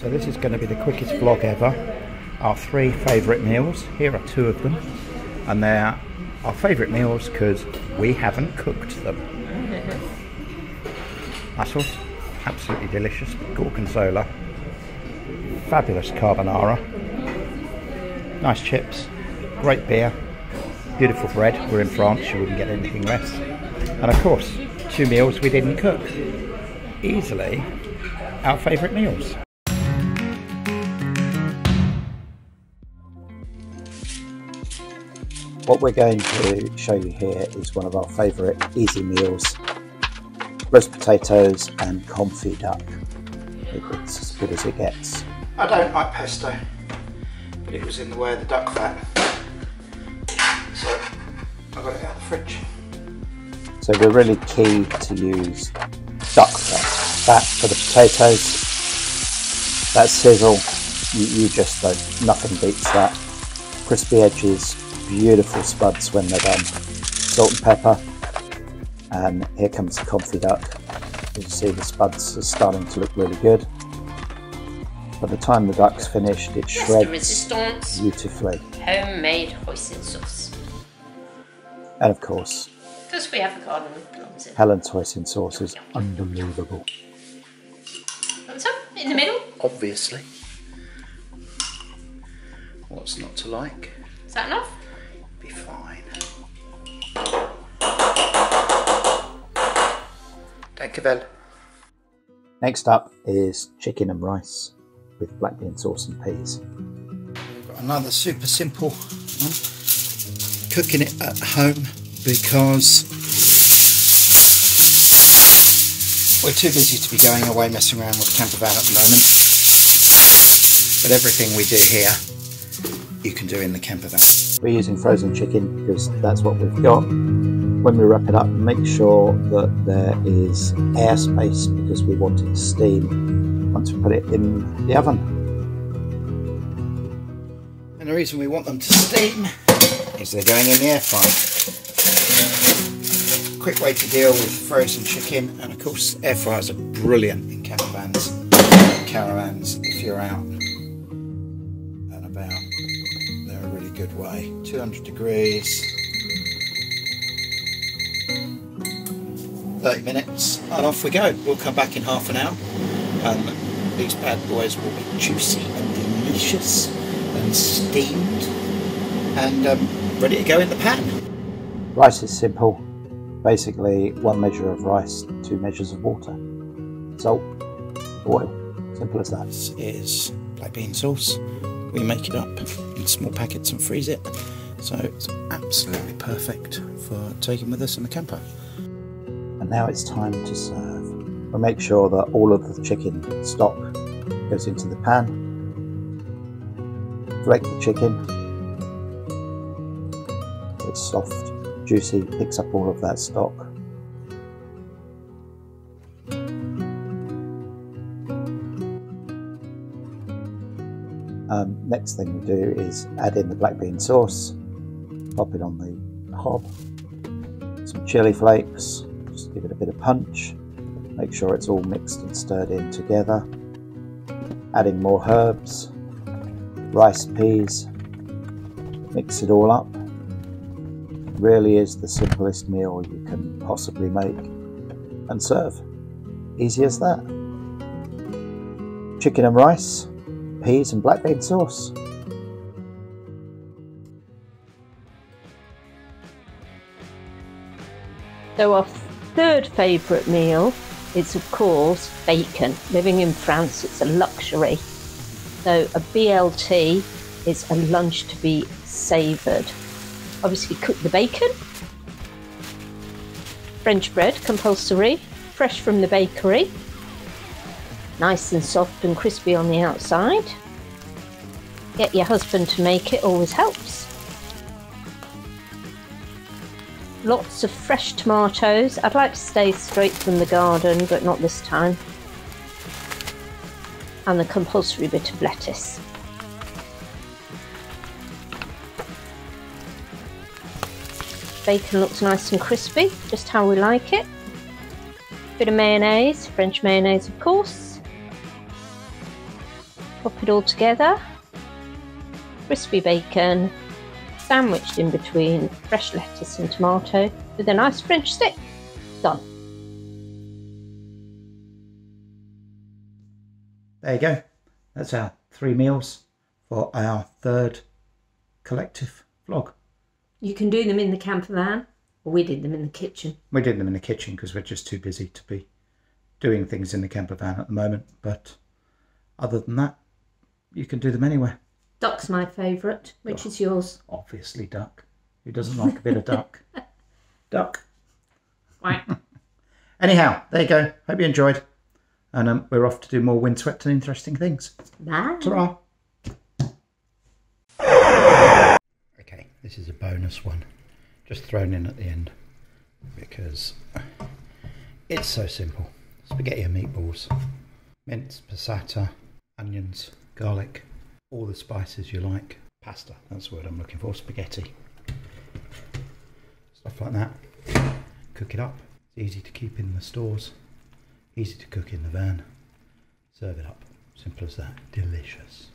So this is going to be the quickest vlog ever. Our 3 favourite meals. Here are 2 of them. And they're our favourite meals because we haven't cooked them. Mussels, absolutely delicious. Gorgonzola. Fabulous carbonara. Nice chips. Great beer. Beautiful bread. We're in France, you wouldn't get anything less. And of course, 2 meals we didn't cook. Easily our favourite meals. What we're going to show you here is one of our favourite easy meals. Roast potatoes and confit duck. It's as good as it gets. I don't like pesto, but it was in the way of the duck fat. So I got it out of the fridge. So we're really key to use duck fat for the potatoes. That sizzle, you just don't, nothing beats that. Crispy edges, beautiful spuds when they're done. Salt and pepper, and here comes the confit duck. You see the spuds are starting to look really good. By the time the duck's finished, it shreds beautifully. Homemade hoisin sauce. And of course, because we have a garden. Helen's hoisin sauce is unbelievable. Thumbs up in the middle. Obviously. What's not to like? Is that enough? Be fine. Dankjewel. Next up is chicken and rice with black bean sauce and peas. We've got another super simple one. Cooking it at home because we're too busy to be going away messing around with a camper van at the moment. But everything we do here, you can do in the camper van. We're using frozen chicken because that's what we've got. When we wrap it up, make sure that there is air space because we want it to steam once we put it in the oven. And the reason we want them to steam is they're going in the air fryer. Quick way to deal with frozen chicken, and of course air fryers are brilliant in campervans and caravans if you're out and about. They're a really good way. 200 degrees. 30 minutes and off we go. We'll come back in half an hour and these bad boys will be juicy and delicious and steamed and ready to go in the pan. Rice is simple. Basically 1 measure of rice, 2 measures of water, salt, oil. Simple as that. This is black bean sauce. We make it up in small packets and freeze it, so it's absolutely perfect for taking with us in the camper. And now it's time to serve. We'll make sure that all of the chicken stock goes into the pan. Flake the chicken. It's soft, juicy, picks up all of that stock. Next thing we do is add in the black bean sauce, pop it on the hob, some chili flakes, just give it a bit of punch, make sure it's all mixed and stirred in together, adding more herbs, rice, peas, mix it all up. Really is the simplest meal you can possibly make and serve. Easy as that. Chicken and rice, peas and black bean sauce. So our third favourite meal is of course bacon. Living in France, it's a luxury. So a BLT is a lunch to be savoured. Obviously cook the bacon. French bread, compulsory, fresh from the bakery. Nice and soft and crispy on the outside. Get your husband to make it, always helps. Lots of fresh tomatoes. I'd like to stay straight from the garden, but not this time. And the compulsory bit of lettuce. Bacon looks nice and crispy, just how we like it. Bit of mayonnaise, French mayonnaise of course. Pop it all together. Crispy bacon, sandwiched in between fresh lettuce and tomato with a nice French stick. Done. There you go. That's our 3 meals for our 3rd collective vlog. You can do them in the camper van, or we did them in the kitchen. We did them in the kitchen because we're just too busy to be doing things in the camper van at the moment. But other than that, you can do them anywhere. Duck's my favourite. Which is yours? Obviously duck. Who doesn't like a bit of duck? Duck. Right. Anyhow, there you go. Hope you enjoyed. And we're off to do more windswept and interesting things. Bye. Ta-ra. Okay, this is a bonus one. Just thrown in at the end because it's so simple. Spaghetti and meatballs. Mince, passata, onions, garlic, all the spices you like. Pasta, that's the word I'm looking for. Spaghetti. Stuff like that. Cook it up. It's easy to keep in the stores. Easy to cook in the van. Serve it up. Simple as that. Delicious.